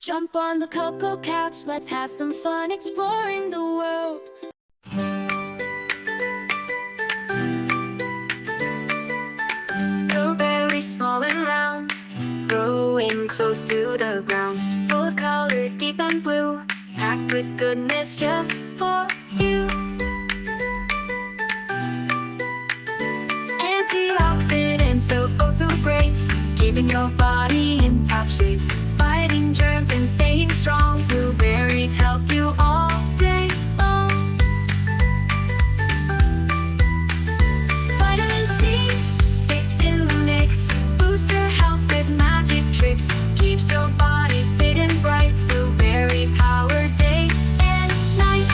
Jump on the Cococouch, let's have some fun exploring the world. Blueberries small and round, growing close to the ground, full of color, deep and blue, packed with goodness just for you. Antioxidants so great, keeping your body in top shape, fighting germs and staying strong. Blueberries help you all day long. Vitamin C, it's in the mix, boosts your health with magic tricks, keeps your body fit and bright. Blueberry power day and night.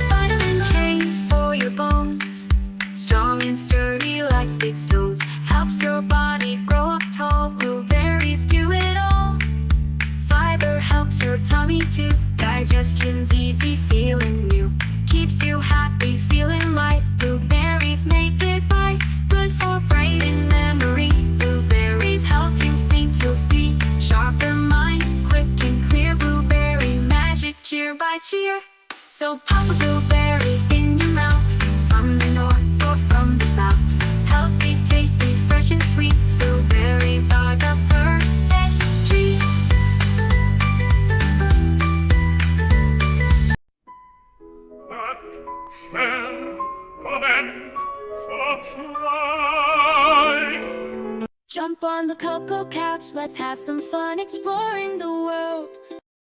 Vitamin K for your bones, strong and sturdy like big stones, helps your body grow up tall. Blueberries do it all. Fiber helps your tummy too, digestion's easy, feeling new, keeps you happy, feeling light. Blueberries make it right, good for brain and memory. Blueberries help you think, you'll see, sharper mind, quick and clear. Blueberry magic, cheer by cheer. So pop a blueberry in your mouth, from the north or from the south. Healthy, tasty, fresh and sweet. Blueberries are the perfect treat. Jump on the Cococouch, let's have some fun exploring the world.